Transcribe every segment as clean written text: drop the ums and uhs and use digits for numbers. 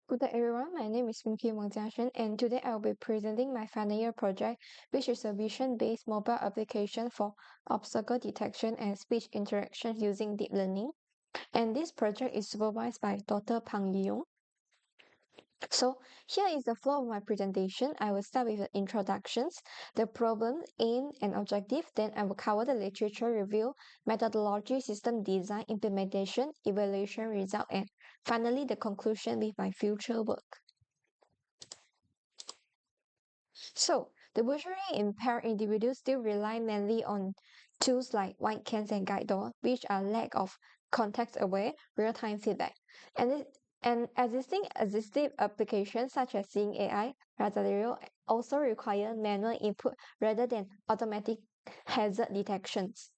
Good day everyone, my name is Winki Wong, and today I will be presenting my final year project, which is a vision-based mobile application for obstacle detection and speech interaction using deep learning. And this project is supervised by Dr. Pang Yong. So here is the flow of my presentation. I will start with the introductions, the problem, aim, and objective. Then I will cover the literature review, methodology, system design, implementation, evaluation result, and finally the conclusion with my future work. So, the visually impaired individuals still rely mainly on tools like white cans and guide door, which are lack of context-aware real-time feedback. And existing assistive applications such as Seeing AI, Razalero also require manual input rather than automatic hazard detections.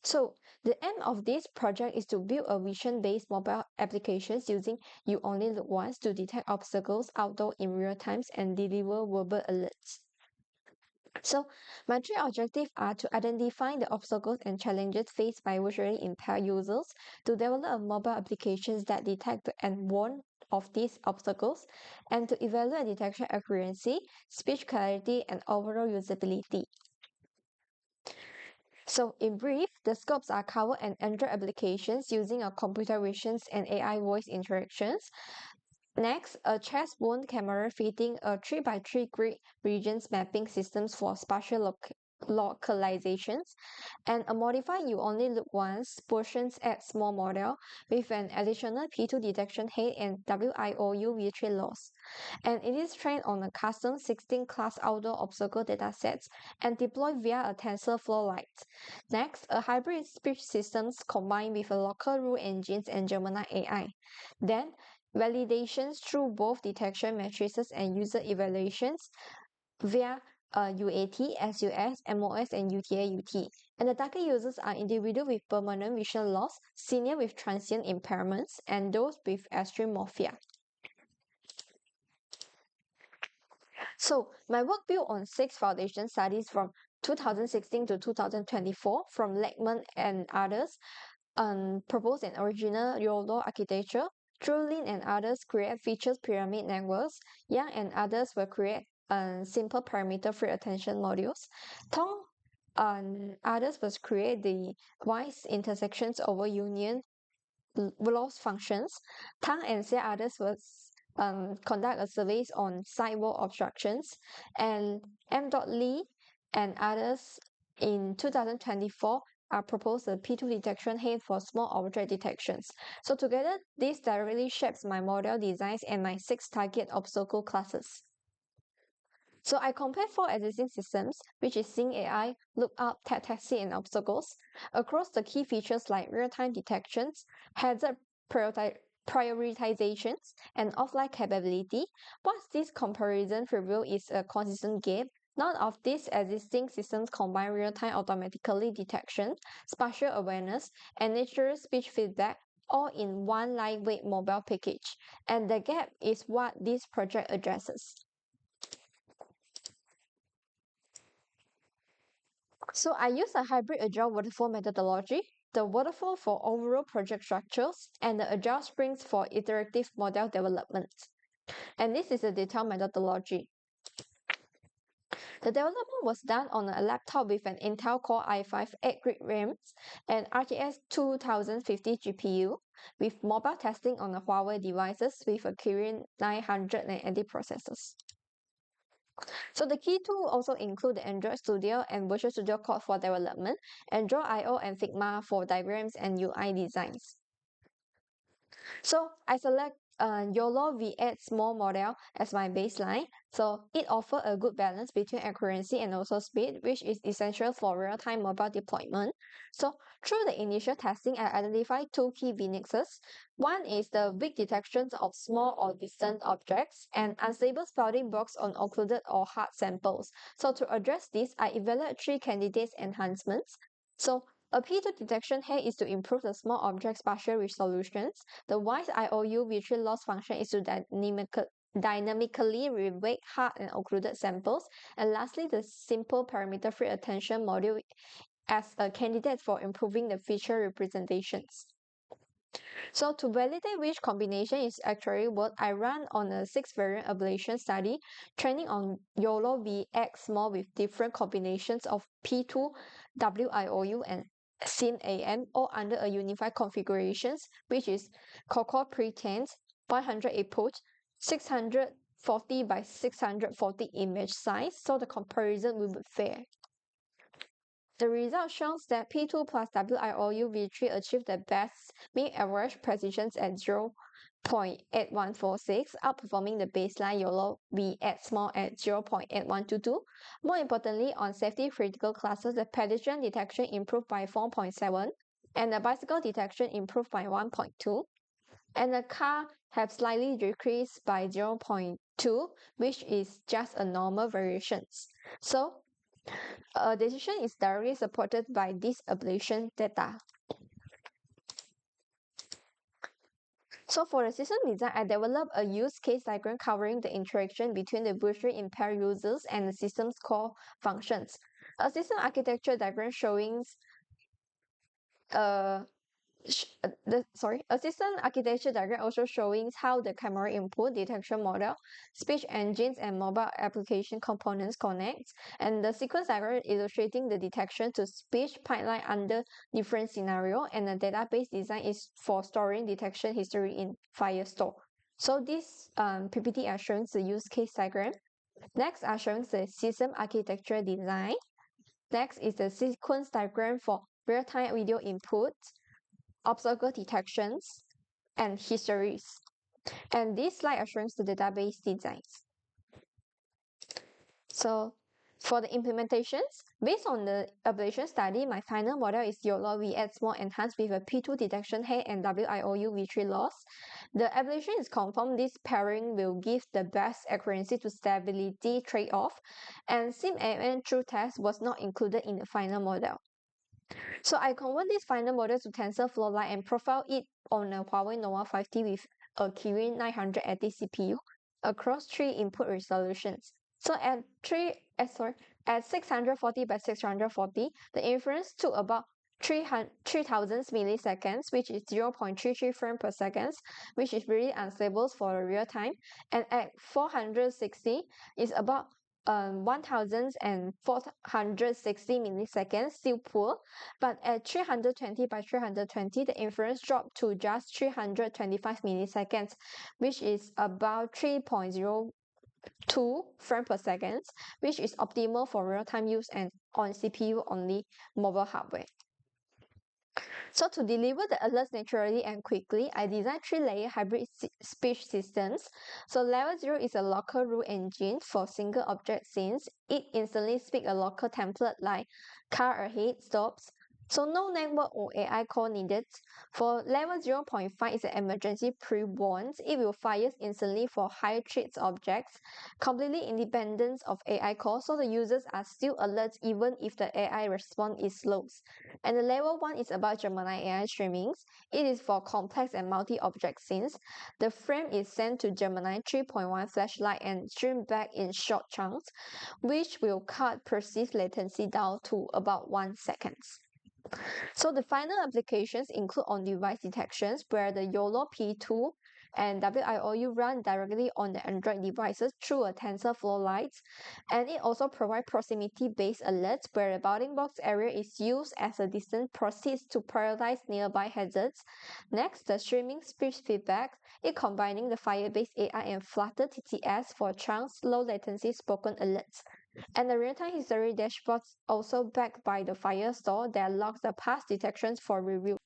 So the aim of this project is to build a vision-based mobile applications using You Only Look Once to detect obstacles outdoor in real times and deliver verbal alerts. So my three objectives are to identify the obstacles and challenges faced by visually impaired users, to develop mobile applications that detect and warn of these obstacles, and to evaluate detection accuracy, speech clarity, and overall usability. So in brief, the scopes are covered and Android applications using a computer vision and AI voice interactions. Next, a chest wound camera fitting a 3x3 grid regions mapping systems for spatial localizations, and a modified You Only Look Once portions at small model with an additional P2 detection head and WIOU V3 loss. And it is trained on a custom 16 class outdoor obstacle datasets and deployed via a TensorFlow Lite. Next, a hybrid speech systems combined with a local rule engines and Gemini AI. Then, validations through both detection matrices and user evaluations via UAT, SUS, MOS, and UTA-UT. And the target users are individuals with permanent vision loss, senior with transient impairments, and those with extreme morphia. So my work built on 6 foundation studies from 2016 to 2024 from Lechman and others, proposed an original YOLO architecture. Trulin and others create features pyramid networks. Yang and others will create simple parameter-free attention modules. Tong and others will create the wise intersections over union loss functions. Tang and Xie others will conduct a surveys on sidewalk obstructions, and M. Lee and others in 2024 are proposed a P2 detection head for small object detections. So together, this directly shapes my model designs and my 6 target obstacle classes. So I compare 4 existing systems, which is Seeing AI, Lookup, Taxi, and Obstacles, across the key features like real-time detections, hazard prioritizations, and offline capability. What this comparison reveal is a consistent gap. None of these existing systems combine real-time automatically detection, spatial awareness, and natural speech feedback all in one lightweight mobile package. And the gap is what this project addresses. So I use a hybrid agile waterfall methodology, the waterfall for overall project structures, and the agile sprints for iterative model development. And this is a detailed methodology. The development was done on a laptop with an Intel Core i5 8-gig RAM and RTX 2050 GPU, with mobile testing on the Huawei devices with a Kirin 980 processors. So the key tools also include the Android Studio and Visual Studio Code for development, Android I/O and Figma for diagrams and UI designs. So I select YOLO V8 small model as my baseline. So it offers a good balance between accuracy and also speed, which is essential for real-time mobile deployment. So through the initial testing, I identified 2 key weaknesses. One is the weak detections of small or distant objects and unstable spouting blocks on occluded or hard samples. So to address this, I evaluate 3 candidates enhancements. So a P2 detection head is to improve the small object spatial resolutions. The wise IOU V3 loss function is to dynamically reweight hard and occluded samples. And lastly, the simple parameter-free attention module as a candidate for improving the feature representations. So to validate which combination is actually what I run on a 6-variant ablation study, training on YOLO VX small with different combinations of P2, WIOU, and SIM-AM, all under a unified configurations, which is Coco pre-10, 500 input, 640 by 640 image size, so the comparison will be fair. The result shows that P2 plus WIOU V3 achieved the best mean average precisions at 0.8146, outperforming the baseline YOLO V at small at 0.8122. More importantly, on safety critical classes, the pedestrian detection improved by 4.7, and the bicycle detection improved by 1.2, and the car have slightly decreased by 0.2, which is just a normal variations. So, a decision is directly supported by this ablation data. So for the system design, I developed a use case diagram covering the interaction between the visually impaired users and the system's core functions. A system architecture diagram showing a system architecture diagram also showing how the camera input detection model, speech engines, and mobile application components connect, and the sequence diagram illustrating the detection to speech pipeline under different scenario, and the database design is for storing detection history in Firestore. So this PPT are showing the use case diagram. Next are showing the system architecture design. Next is the sequence diagram for real-time video input, obstacle detections, and histories. And this slide shows the database designs. So for the implementations, based on the ablation study, my final model is YOLO VX more enhanced with a P2 detection head and WIOU V3 loss. The ablation is confirmed this pairing will give the best accuracy to stability trade-off, and SIM-AM true test was not included in the final model. So I convert this final model to TensorFlow Lite and profile it on a Huawei Nova 5T with a Kirin 980 CPU across 3 input resolutions. So at 640 by 640, the inference took about 3000 milliseconds, which is 0.33 frames per second, which is really unstable for real time. And at 460 is about 1460 milliseconds, still poor, but at 320 by 320, the inference dropped to just 325 milliseconds, which is about 3.02 frames per second, which is optimal for real-time use and on CPU-only mobile hardware. So to deliver the alerts naturally and quickly, I designed 3-layer hybrid speech systems. So level 0 is a local rule engine for single object scenes. It instantly speaks a local template like car ahead, stops. So no network or AI call needed. For level 0.5 is an emergency pre-warned. It will fire instantly for high threat objects, completely independent of AI call, so the users are still alert even if the AI response is slow. And the level 1 is about Gemini AI streamings. It is for complex and multi-object scenes. The frame is sent to Gemini 3.1 flashlight and streamed back in short chunks, which will cut perceived latency down to about 1 second. So the final applications include on-device detections, where the YOLO P2 and WIOU run directly on the Android devices through a TensorFlow Lite, and it also provides proximity-based alerts, where the bounding box area is used as a distance proceeds to prioritize nearby hazards. Next, the streaming speech feedback, it combining the Firebase AI and Flutter TTS for chunks low latency spoken alerts. And the real-time history dashboards also backed by the Firestore that logs the past detections for review.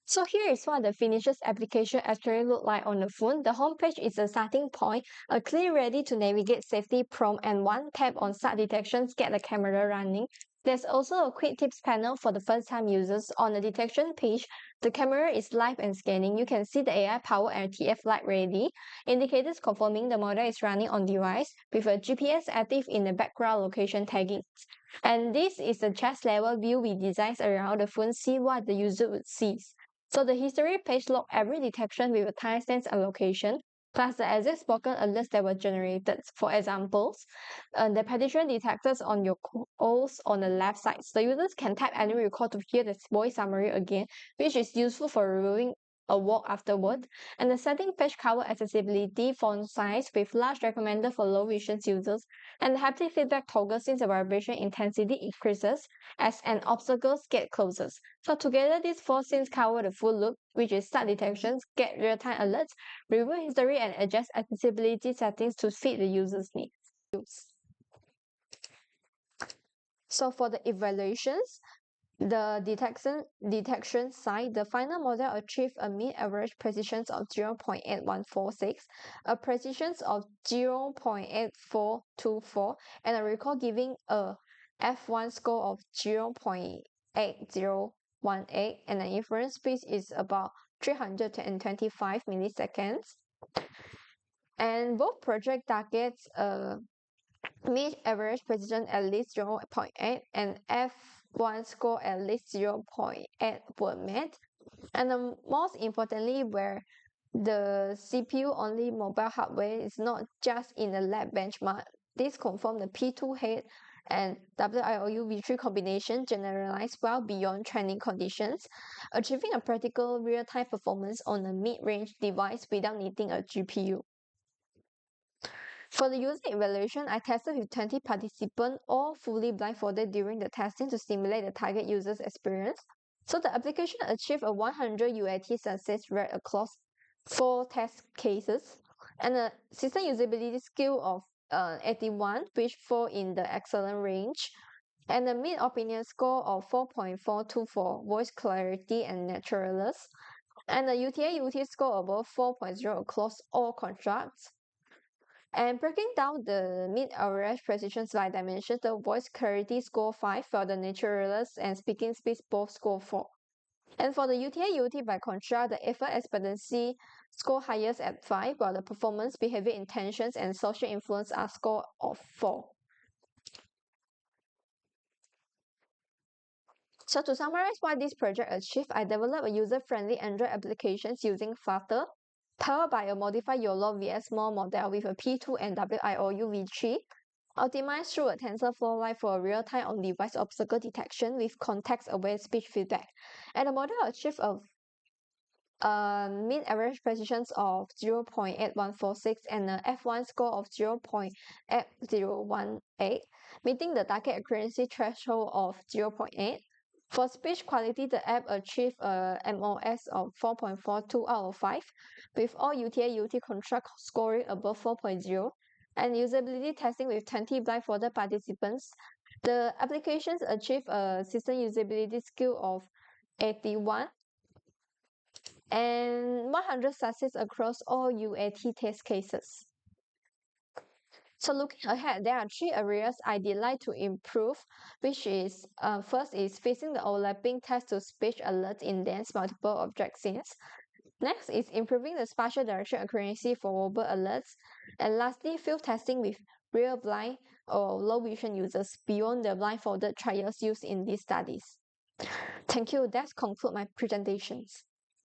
So here is what the finished application actually look like on the phone. The homepage is a starting point, a clear ready to navigate safety prompt, and one tap on start detections get the camera running. There's also a quick tips panel for the first-time users. On the detection page, the camera is live and scanning. You can see the AI-powered RTF light ready, indicators confirming the model is running on device with a GPS active in the background location tagging. And this is the chest level view we designed around the phone, see what the user would see. So the history page log every detection with a timestamp and location, plus the exact spoken alerts that were generated. For examples, the pedestrian detectors on your calls on the left side. So users can tap any record to hear the voice summary again, which is useful for reviewing a walk afterward, and the setting page cover accessibility font size with large recommended for low vision users, and the haptic feedback toggle since the vibration intensity increases as an obstacle gets closer. So together these four scenes cover the full loop, which is start detections, get real-time alerts, review history, and adjust accessibility settings to fit the user's needs. So for the evaluations, the detection side, the final model achieved a mean average precision of 0.8146, a precision of 0.8424, and a recall giving a F1 score of 0.8018, and the inference speed is about 325 milliseconds. And both project targets mean average precision at least 0.8 and F1 score at least 0.8 per met. And most importantly, where the CPU only mobile hardware is not just in the lab benchmark. This confirms the P2 head and WIOU V3 combination generalized well beyond training conditions, achieving a practical real-time performance on a mid-range device without needing a GPU. For the user evaluation, I tested with 20 participants, all fully blindfolded during the testing to simulate the target user's experience. So the application achieved a 100 UAT success rate across 4 test cases, and a system usability skill of 81, which fall in the excellent range, and a mid opinion score of 4.42 for voice clarity and naturalness, and a UTA-UT score above 4.0 across all constructs. And breaking down the mid-average precision by dimensions, the voice clarity score 5, while the naturalness and speaking speed both score 4. And for the UTA-UT by contrast, the effort expectancy score highest at 5, while the performance, behavior intentions, and social influence are score of 4. So to summarize what this project achieved, I developed a user-friendly Android applications using Flutter, powered by a modified YOLO VS Small model with a P2 and WIOU V3, optimized through a TensorFlow Lite for real-time on-device obstacle detection with context-aware speech feedback. And the model achieved a mean average precision of 0.8146 and an F1 score of 0.8018, meeting the target accuracy threshold of 0.8. For speech quality, the app achieved a MOS of 4.42 out of 5, with all UTA-UT construct scoring above 4.0, and usability testing with 20 blindfolded participants. The applications achieved a system usability skill of 81 and 100 success across all UAT test cases. So looking ahead, there are 3 areas I'd like to improve, which is first is fixing the overlapping text-to-speech alerts in dense multiple object scenes. Next is improving the spatial direction accuracy for verbal alerts. And lastly, field testing with real blind or low vision users beyond the blindfolded trials used in these studies. Thank you. That concludes my presentations.